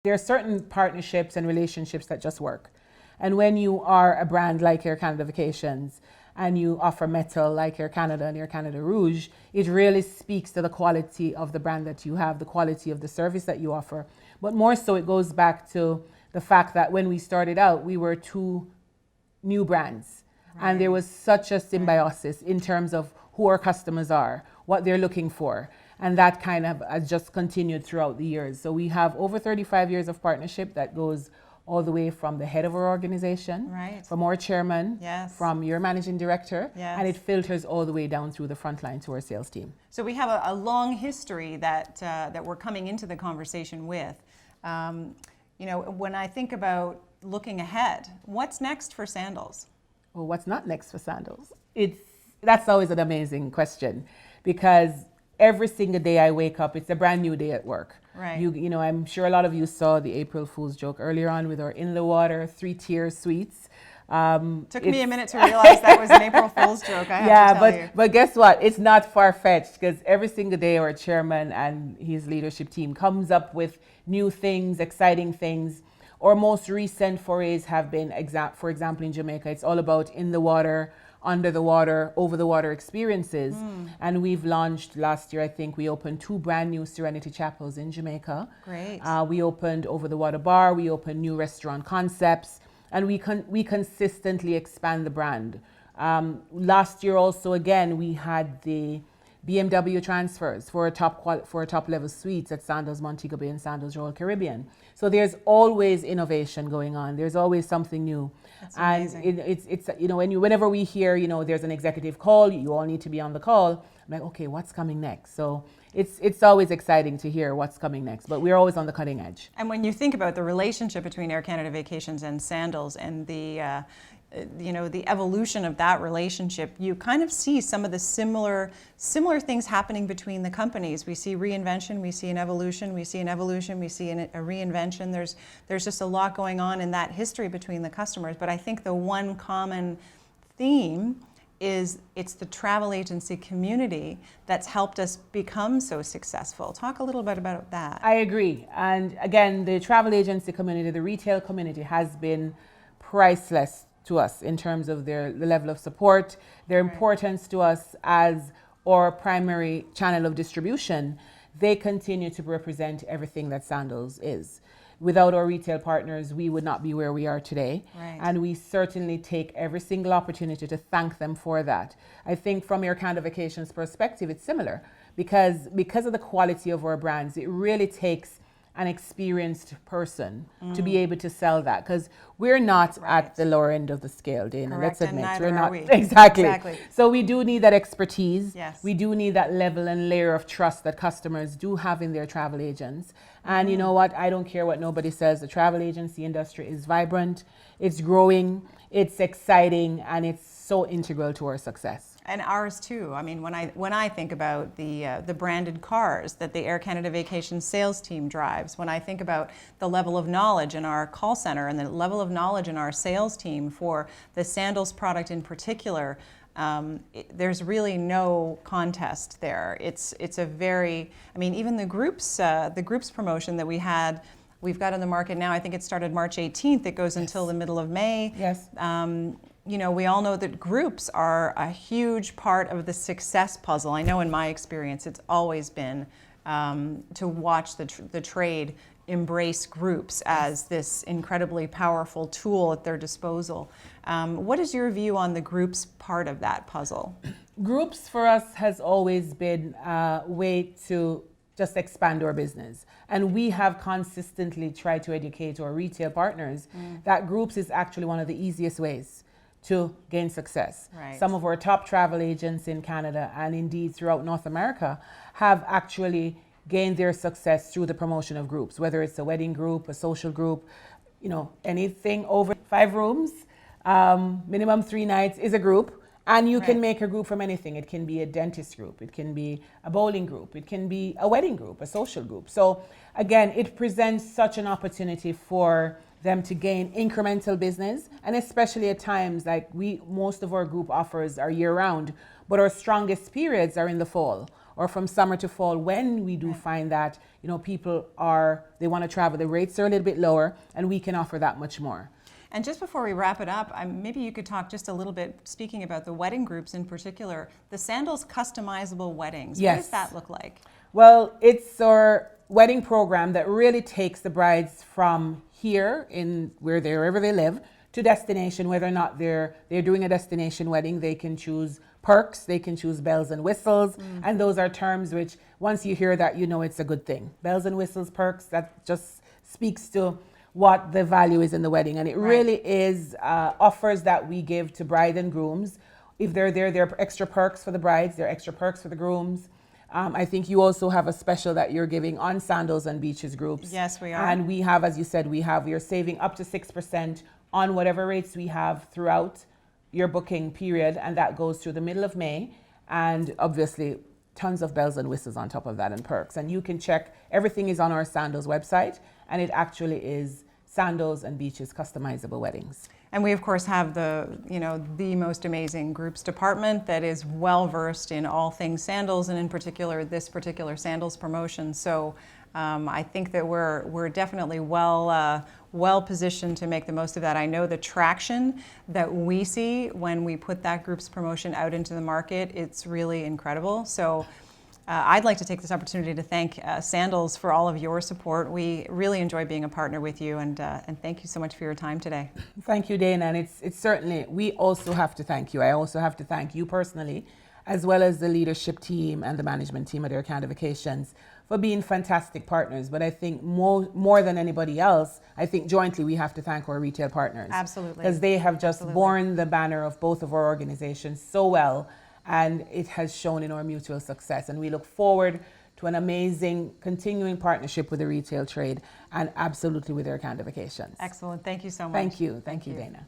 There are certain partnerships and relationships that just work. And when you are a brand like Air Canada Vacations and you offer metal like Air Canada and Air Canada Rouge, it really speaks to the quality of the brand that you have, the quality of the service that you offer. But more so, it goes back to the fact that when we started out, we were two new brands. Right. And there was such a symbiosis in terms of who our customers are, what they're looking for. And that kind of has just continued throughout the years. So we have over 35 years of partnership that goes all the way from the head of our organization, right, from our chairman, yes, from your managing director, yes, and it filters all the way down through the front line to our sales team. So we have a long history that we're coming into the conversation with. You know, when I think about looking ahead, what's next for Sandals? Well, what's not next for Sandals? That's always an amazing question, because every single day I wake up, it's a brand new day at work. Right. You know, I'm sure a lot of you saw the April Fool's joke earlier on with our in the water 3-tier suites. Took me a minute to realize that was an April Fool's joke. I have to tell you. But guess what? It's not far-fetched, because every single day our chairman and his leadership team comes up with new things, exciting things. Our most recent forays have been, for example, in Jamaica, it's all about in the water, under the water, over the water experiences. And we've launched last year, I think we opened 2 brand new Serenity Chapels in Jamaica. Great. We opened over the water bar, we opened new restaurant concepts, and we consistently expand the brand. Last year also, again, we had the BMW transfers for a top level suites at Sandals Montego Bay and Sandals Royal Caribbean. So there's always innovation going on. There's always something new. That's amazing. And it's you know, whenever we hear, you know, there's an executive call, you all need to be on the call. I'm like, okay, what's coming next? So it's always exciting to hear what's coming next, but we're always on the cutting edge. And when you think about the relationship between Air Canada Vacations and Sandals and the you know, the evolution of that relationship, you kind of see some of the similar things happening between the companies. We see reinvention, we see an evolution, we see an evolution, we see a reinvention. There's just a lot going on in that history between the customers. But I think the one common theme is it's the travel agency community that's helped us become so successful. Talk a little bit about that. I agree. And again, the travel agency community, the retail community has been priceless to us in terms of the level of support, their importance to us as our primary channel of distribution. They continue to represent everything that Sandals is. Without our retail partners, we would not be where we are today. Right. And we certainly take every single opportunity to thank them for that. I think from Air Canada Vacations perspective, it's similar, because of the quality of our brands, it really takes an experienced person to be able to sell that, because we're not at the lower end of the scale, Dana. Correct. Let's admit, we're not. Exactly. So we do need that expertise. Yes. We do need that level and layer of trust that customers do have in their travel agents. And you know what? I don't care what nobody says. The travel agency industry is vibrant, it's growing, it's exciting, and it's so integral to our success. And ours too. I mean, when I think about the branded cars that the Air Canada Vacations sales team drives, when I think about the level of knowledge in our call center and the level of knowledge in our sales team for the Sandals product in particular, there's really no contest there. It's a very, I mean, even the groups promotion that we've got in the market now. I think it started March 18th. It goes until the middle of May. Yes. You know, we all know that groups are a huge part of the success puzzle. I know in my experience, it's always been to watch the trade embrace groups as this incredibly powerful tool at their disposal. What is your view on the groups part of that puzzle? Groups for us has always been a way to just expand our business. And we have consistently tried to educate our retail partners that groups is actually one of the easiest ways to gain success. Right. Some of our top travel agents in Canada and indeed throughout North America have actually gained their success through the promotion of groups, whether it's a wedding group, a social group, you know, anything over 5 rooms, minimum 3 nights is a group. And you can make a group from anything. It can be a dentist group, it can be a bowling group, it can be a wedding group, a social group. So again, it presents such an opportunity for them to gain incremental business, and especially at times like most of our group offers are year round, but our strongest periods are in the fall or from summer to fall, when we do find that, you know, people they want to travel, the rates are a little bit lower, and we can offer that much more. And just before we wrap it up, maybe you could talk just a little bit, speaking about the wedding groups in particular, the Sandals customizable weddings. Yes. What does that look like? Well, it's our wedding program that really takes the brides from here wherever they live to destination. Whether or not they're doing a destination wedding, they can choose perks, they can choose bells and whistles, and those are terms which, once you hear that, you know it's a good thing. Bells and whistles, perks, that just speaks to what the value is in the wedding. And it really is offers that we give to bride and grooms. If they're there are extra perks for the brides, there are extra perks for the grooms. I think you also have a special that you're giving on Sandals and Beaches groups. Yes, we are. And we have, as you said, we are saving up to 6% on whatever rates we have throughout your booking period, and that goes through the middle of May. And obviously, tons of bells and whistles on top of that and perks. And you can check, everything is on our Sandals website, and it actually is Sandals and Beaches customizable weddings. And we of course have the most amazing groups department that is well versed in all things sandals, and in particular this particular sandals promotion. So I think that we're definitely well positioned to make the most of that. I know the traction that we see when we put that group's promotion out into the market, it's really incredible. So I'd like to take this opportunity to thank Sandals for all of your support. We really enjoy being a partner with you, and thank you so much for your time today. Thank you, Dana. And it's certainly, we also have to thank you. I also have to thank you personally, as well as the leadership team and the management team at Air Canada Vacations for being fantastic partners. But I think more than anybody else, I think jointly we have to thank our retail partners. Absolutely. Because they have just borne the banner of both of our organizations so well, and it has shown in our mutual success. And we look forward to an amazing continuing partnership with the retail trade and absolutely with Air Canada Vacations. Excellent. Thank you so much. Thank you. Thank you, Dana.